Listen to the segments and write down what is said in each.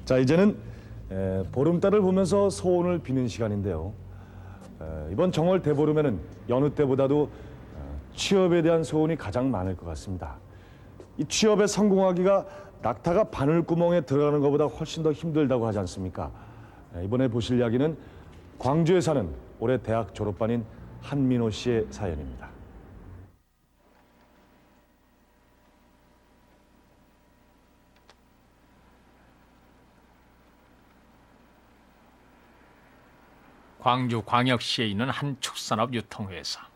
자, 이제는 보름달을 보면서 소원을 비는 시간인데요. 이번 정월 대보름에는 여느 때보다도 취업에 대한 소원이 가장 많을 것 같습니다. 이 취업에 성공하기가 낙타가 바늘구멍에 들어가는 것보다 훨씬 더 힘들다고 하지 않습니까? 이번에 보실 이야기는 광주에 사는 올해 대학 졸업반인 한민호 씨의 사연입니다. 광주광역시에 있는 한 축산업 유통회사.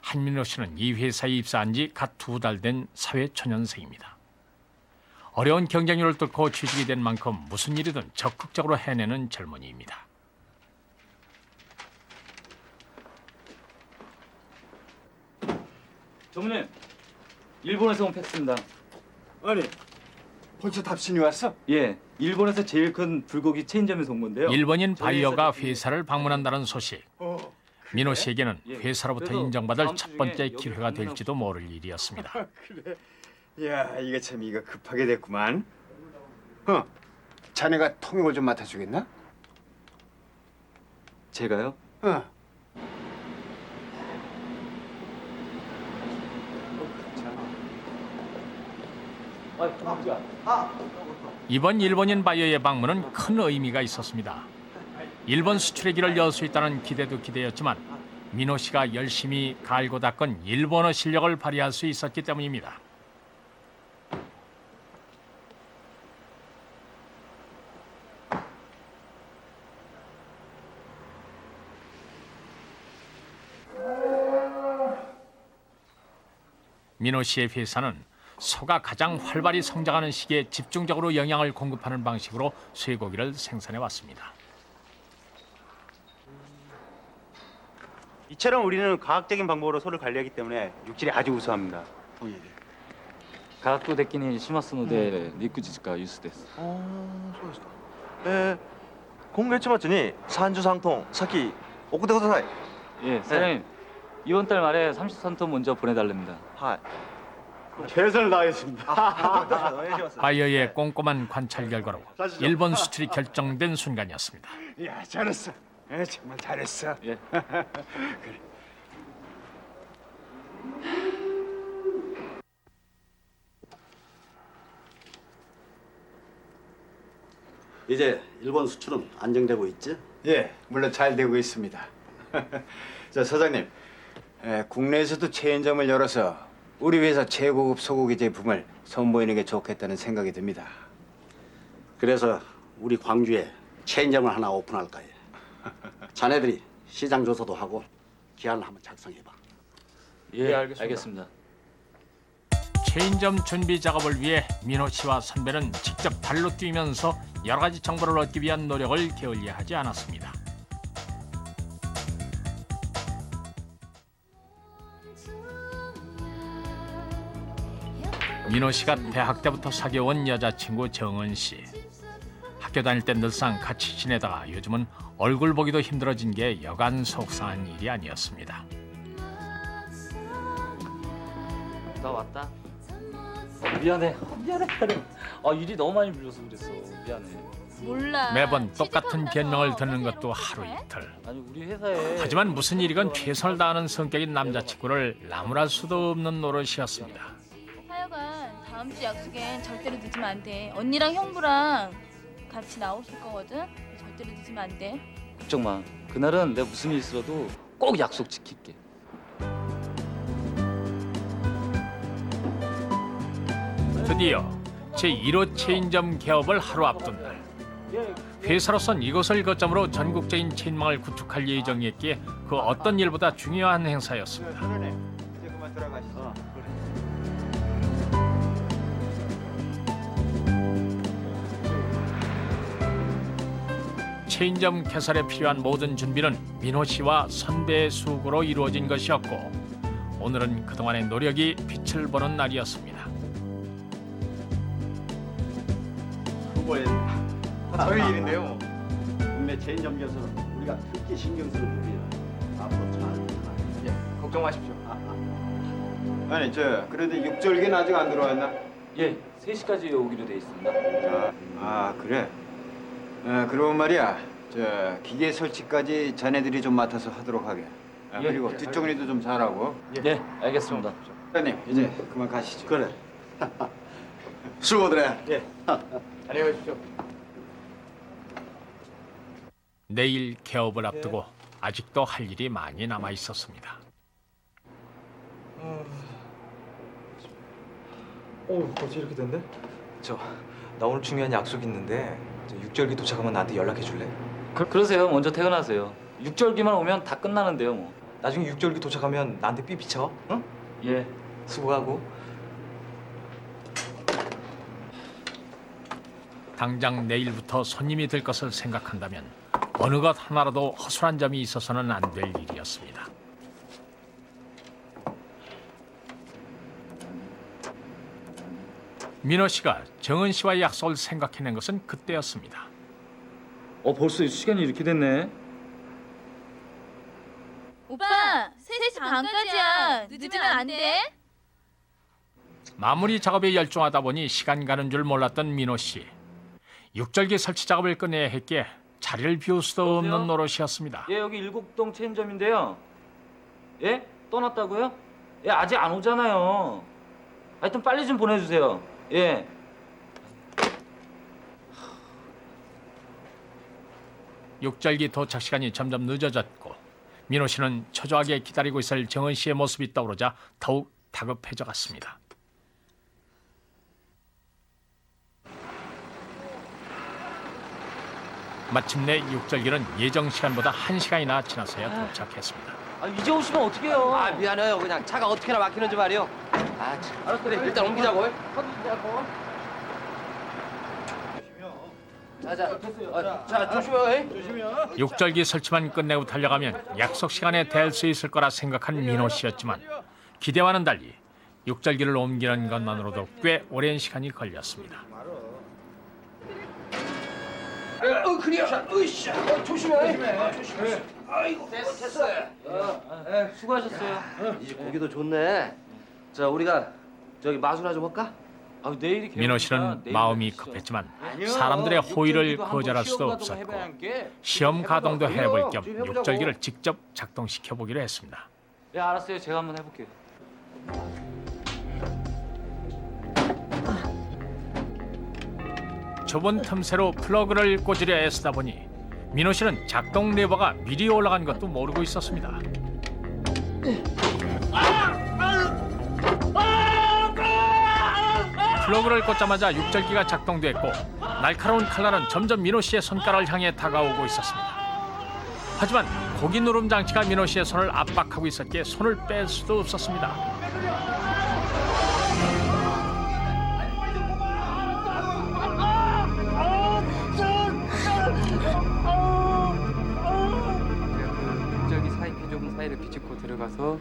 한민호 씨는 이 회사에 입사한 지 갓 2달 된 사회초년생입니다. 어려운 경쟁률을 뚫고 취직이 된 만큼 무슨 일이든 적극적으로 해내는 젊은이입니다. 전무님, 일본에서 온 팩스입니다. 아니, 벌써 답신이 왔어? 예, 일본에서 제일 큰 불고기 체인점에서 온 건데요. 일본인 저희 바이어가 회사 회사를 방문한다는 소식. 민호 씨에게는 예, 회사로부터 그래서 인정받을 다음 첫 주 번째 중에 기회가 여기 될지도 모를 일이었습니다. 그래. 야, 이거 참 이거 급하게 됐구만. 자네가 통역을 좀 맡아주겠나? 제가요? 어. 이번 일본인 바이어의 방문은 큰 의미가 있었습니다. 일본 수출의 길을 열 수 있다는 기대도 기대였지만 민호 씨가 열심히 갈고 닦은 일본어 실력을 발휘할 수 있었기 때문입니다. 민호 씨의 회사는 소가 가장 활발히 성장하는 시기에 집중적으로 영양을 공급하는 방식으로 쇠고기를 생산해 왔습니다. 이처럼 우리는 과학적인 방법으로 소를 관리하기 때문에 육질이 아주 우수합니다. 科学的にしますので、肉質が優秀です。そうですか。今月末に33톤先送ってください。 예, 사장님, 이번 달 말에 33톤 먼저 보내달랍니다. はい。 최선을 다하겠습니다. 바이어의 꼼꼼한 관찰 결과로 일본 수출이 결정된 순간이었습니다. 야, 잘했어. 정말 잘했어. 예. 이제 일본 수출은 안정되고 있지? 예, 물론 잘 되고 있습니다. 저 사장님, 국내에서도 체인점을 열어서 우리 회사 최고급 소고기 제품을 선보이는 게 좋겠다는 생각이 듭니다. 그래서 우리 광주에 체인점을 하나 오픈할까 해. 자네들이 시장 조사도 하고 기한을 한번 작성해봐. 예, 알겠습니다. 체인점 준비 작업을 위해 민호 씨와 선배는 직접 발로 뛰면서 여러 가지 정보를 얻기 위한 노력을 게을리하지 않았습니다. 민호 씨가 대학 때부터 사귀어온 여자친구 정은 씨. 학교 다닐 때 늘상 같이 지내다가 요즘은 얼굴 보기도 힘들어진 게 여간 속상한 일이 아니었습니다. 나 왔다. 미안해. 일이 너무 많이 불려서 그랬어. 미안해. 몰라. 매번 똑같은 변명을 듣는 것도 하루 이틀. 아니 우리 회사에 하지만 무슨 일이건 최선을 다하는 성격인 남자친구를 나무랄 수도 없는 노릇이었습니다. 하여간 다음 주 약속엔 절대로 늦으면 안 돼. 언니랑 형부랑 같이 나오실 거거든. 절대로 늦으면 안 돼. 걱정 마. 그날은 내가 무슨 일 있어도 꼭 약속 지킬게. 드디어 제1호 체인점 개업을 하루 앞둔 날. 회사로선 이것을 거점으로 전국적인 체인망을 구축할 예정이었기에 그 어떤 일보다 중요한 행사였습니다. 그러네. 이제 그만 들어가시죠. 체인점 개설에 필요한 모든 준비는 민호 씨와 선배의 수고로 이루어진 것이었고 오늘은 그동안의 노력이 빛을 보는 날이었습니다. 후보에 저희 일인데요. 국내 체인점 개설은 우리가 특히 신경 쓰는 부분이라 앞으로 잘 부탁드립니다. 걱정 마십시오. 아니, 그래도 육절기는 아직 안 들어왔나? 예, 3시까지 오기로 돼 있습니다. 그래. 그러고 말이야. 저 기계 설치까지 자네들이 좀 맡아서 하도록 하게. 그리고 뒷정리도 좀 잘하고. 네, 알겠습니다. 사장님 이제 그만 가시죠. 그래. 수고들 해. 내일 개업을 앞두고 아직도 할 일이 많이 남아 있었습니다. 벌써 이렇게 됐네? 나 오늘 중요한 약속 있는데 6절기 도착하면 나한테 연락해 줄래? 그러세요. 먼저 퇴근하세요. 6절기만 오면 다 끝나는데요, 뭐. 나중에 6절기 도착하면 나한테 삐 비쳐. 응? 예. 수고하고. 당장 내일부터 손님이 될 것을 생각한다면 어느 것 하나라도 허술한 점이 있어서는 안 될 일이었습니다. 민호 씨가 정은 씨와의 약속을 생각해낸 것은 그때였습니다. 벌써 시간이 이렇게 됐네. 오빠 3시 반까지야. 늦으면 안 돼? 마무리 작업에 열중하다 보니 시간 가는 줄 몰랐던 민호 씨. 육절기 설치 작업을 끝내야 했기에 자리를 비울 수도 없는 여보세요? 노릇이었습니다. 예, 여기 일곡동 체인점인데요. 예? 떠났다고요? 예, 아직 안 오잖아요. 하여튼 빨리 좀 보내주세요. 예. 육절기 도착 시간이 점점 늦어졌고 민호 씨는 초조하게 기다리고 있을 정은 씨의 모습이 떠오르자 더욱 다급해져 갔습니다. 마침내 육절기는 예정 시간보다 1시간이나 지나서야 도착했습니다. 아, 이제 오시면 어떡해요? 아 미안해요. 그냥 차가 어떻게나 막히는지 말이요. 아 참. 알았어 그래. 일단 옮기자고. 자 조심해요. 육절기 설치만 끝내고 달려가면 약속 시간에 될 수 있을 거라 생각한 민호 씨였지만 기대와는 달리 육절기를 옮기는 것만으로도 꽤 오랜 시간이 걸렸습니다. 그래요. 으쌰. 조심해. 조심해. 아이고 됐어. 수고하셨어요. 이제 고기도 좋네. 자 우리가 저기 마술나 좀 할까? 아, 내일이 민호 씨는 마음이 급했지만 사람들의 호의를 거절할 수도 없었고 시험 가동도 해볼 겸 육절기를 직접 작동시켜 보기로 했습니다. 네, 알았어요. 제가 한번 해볼게요. 좁은 틈새로 플러그를 꽂으려 애쓰다 보니 민호 씨는 작동 레버가 미리 올라간 것도 모르고 있었습니다. 플러그를 꽂자마자 육절기가 작동됐고 날카로운 칼날은 점점 민호 씨의 손가락을 향해 다가오고 있었습니다. 하지만 고기 누름 장치가 민호 씨의 손을 압박하고 있었기에 손을 뺄 수도 없었습니다. 육절기 사이 피조금 사이를 비집고 들어가서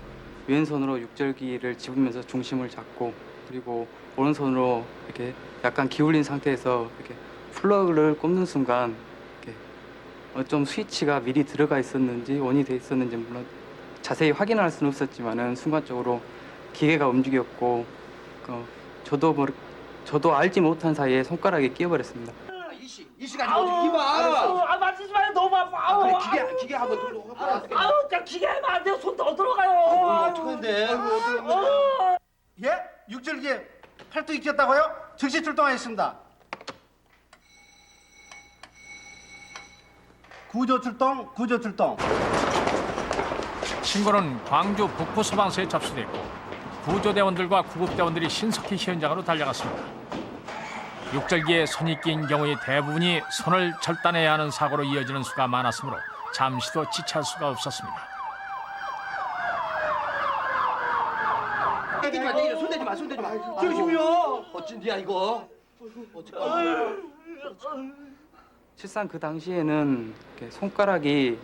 왼손으로 육절기를 집으면서 중심을 잡고 그리고 오른손으로 이렇게 약간 기울인 상태에서 이렇게 플러그를 꼽는 순간 이렇게 좀 스위치가 미리 들어가 있었는지 온이 돼 있었는지 물론 자세히 확인할 수는 없었지만은 순간적으로 기계가 움직였고 저도 알지 못한 사이에 손가락에 끼어버렸습니다. 이 시간이 어디 이봐. 아 만지지 마요. 너무 아파. 기계 한번 돌려. 아우 자 기계 하면 안 돼요. 손 더 들어가요. 어떡한데? 예? 육절기에 팔도 익혔다고요? 즉시 출동하겠습니다. 구조 출동. 신고는 광주 북부 소방서에 접수됐고 구조대원들과 구급대원들이 신속히 현장으로 달려갔습니다. 육절기에 손이 낀 경우의 대부분이 손을 절단해야 하는 사고로 이어지는 수가 많았으므로 잠시도 지체할 수가 없었습니다. 손대지 마. 조심히요. 어쩐지야 이거. 실상 그 당시에는 이렇게 손가락이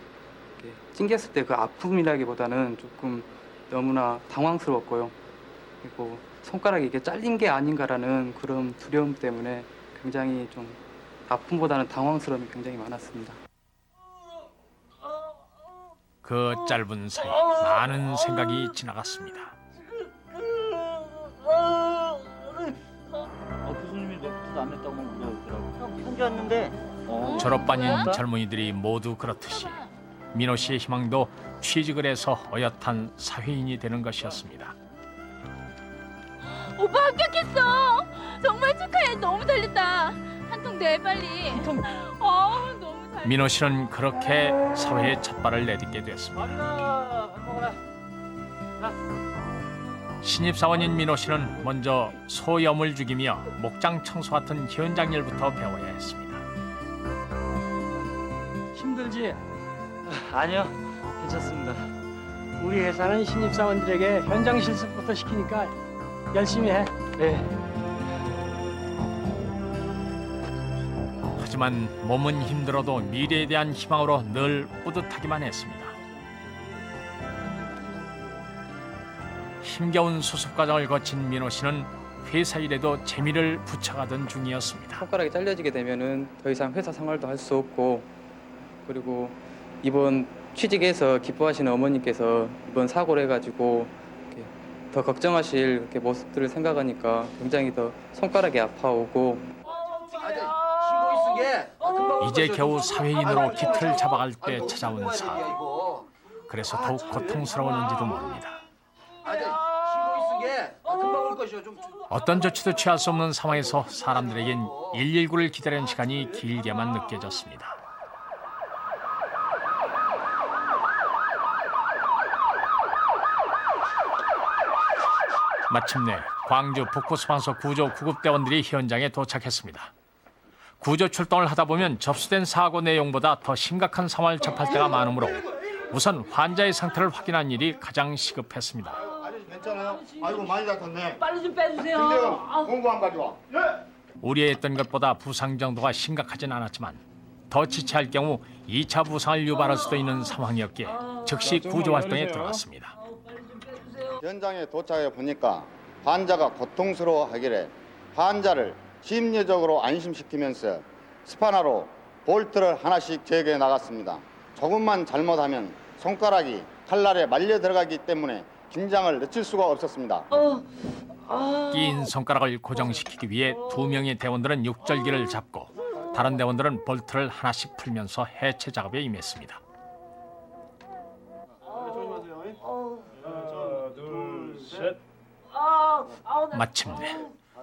이렇게 찡겼을 때 그 아픔이라기보다는 조금 너무나 당황스러웠고요. 그리고 손가락이 이게 잘린 게 아닌가라는 그런 두려움 때문에 굉장히 좀 아픔보다는 당황스러움이 굉장히 많았습니다. 그 짧은 사이 많은 생각이 지나갔습니다. 교수님이 맥주도 안 냈다고 그러더라고요. 편지 왔는데 졸업반인 젊은이들이 모두 그렇듯이 민호 씨의 희망도 취직을 해서 어엿한 사회인이 되는 것이었습니다. 오빠 합격했어. 정말 축하해. 너무 잘됐다. 한 통 내 빨리. 너무 잘. 민호 씨는 그렇게 사회에 첫 발을 내딛게 됐습니다. 마리나, 밥 먹어라. 신입사원인 민호 씨는 먼저 소염을 죽이며 목장 청소 같은 현장 일부터 배워야 했습니다. 힘들지? 아니요, 괜찮습니다. 우리 회사는 신입사원들에게 현장 실습부터 시키니까 열심히 해. 네. 하지만 몸은 힘들어도 미래에 대한 희망으로 늘 뿌듯하기만 했습니다. 힘겨운 수습 과정을 거친 민호 씨는 회사 일에도 재미를 붙여가던 중이었습니다. 손가락이 잘려지게 되면은 더 이상 회사 생활도 할 수 없고, 그리고 이번 취직해서 기뻐하시는 어머니께서 이번 사고를 해가지고 이렇게 더 걱정하실 이렇게 모습들을 생각하니까 굉장히 더 손가락이 아파오고. 이제 겨우 사회인으로 기틀을 잡아갈 때 찾아온 사업. 그래서 더욱 고통스러웠는지도 모릅니다. 어떤 조치도 취할 수 없는 상황에서 사람들에겐 119를 기다리는 시간이 길게만 느껴졌습니다. 마침내 광주 북부소방서 구조 구급대원들이 현장에 도착했습니다. 구조 출동을 하다 보면 접수된 사고 내용보다 더 심각한 상황을 접할 때가 많으므로 우선 환자의 상태를 확인한 일이 가장 시급했습니다. 괜찮아요? 아이고 많이 다쳤네. 빨리 좀 빼주세요. 김대원 공구 안 가져와. 우려했던 것보다 부상 정도가 심각하진 않았지만 더 지체할 경우 2차 부상을 유발할 수도 있는 상황이었기에 즉시 구조 활동에 들어갔습니다. 현장에 도착해 보니까 환자가 고통스러워하기에 환자를 심리적으로 안심시키면서 스파나로 볼트를 하나씩 제거해 나갔습니다. 조금만 잘못하면 손가락이 칼날에 말려 들어가기 때문에 긴장을 늦출 수가 없었습니다. 끼인 손가락을 고정시키기 위해 2명의 대원들은 육절기를 잡고 다른 대원들은 볼트를 하나씩 풀면서 해체 작업에 임했습니다. 마침내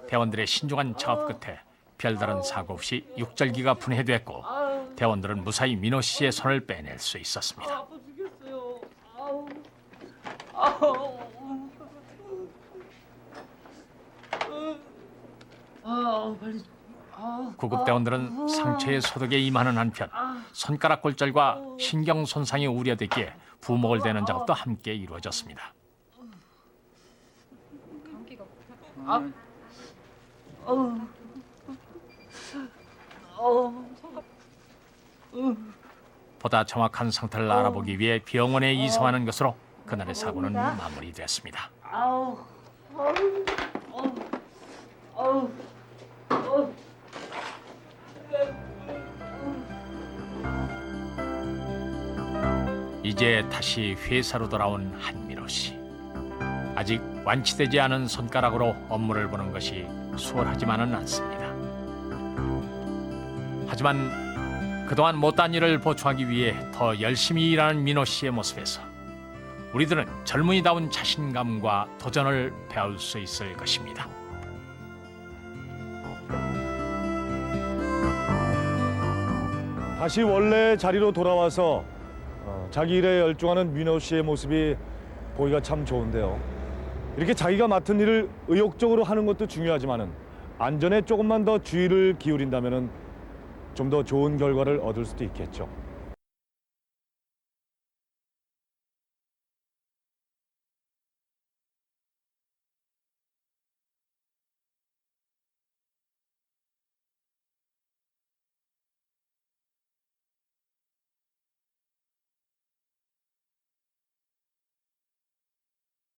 대원들의 신중한 작업 끝에 별다른 사고 없이 육절기가 분해됐고 대원들은 무사히 민호 씨의 손을 빼낼 수 있었습니다. 아파 죽겠어요. 빨리. 구급대원들은 상처의 소독에 임하는 한편 손가락 골절과 신경 손상이 우려됐기에 부목을 대는 작업도 함께 이루어졌습니다. 보다 정확한 상태를 알아보기 위해 병원에 이송하는 것으로 그날의 사고는 마무리됐습니다. 이제 다시 회사로 돌아온 한민호 씨. 아직 완치되지 않은 손가락으로 업무를 보는 것이 수월하지만은 않습니다. 하지만 그동안 못한 일을 보충하기 위해 더 열심히 일하는 민호 씨의 모습에서 우리들은 젊은이다운 자신감과 도전을 배울 수 있을 것입니다. 다시 원래 자리로 돌아와서 자기 일에 열중하는 민호 씨의 모습이 보기가 참 좋은데요. 이렇게 자기가 맡은 일을 의욕적으로 하는 것도 중요하지만은 안전에 조금만 더 주의를 기울인다면은 좀 더 좋은 결과를 얻을 수도 있겠죠.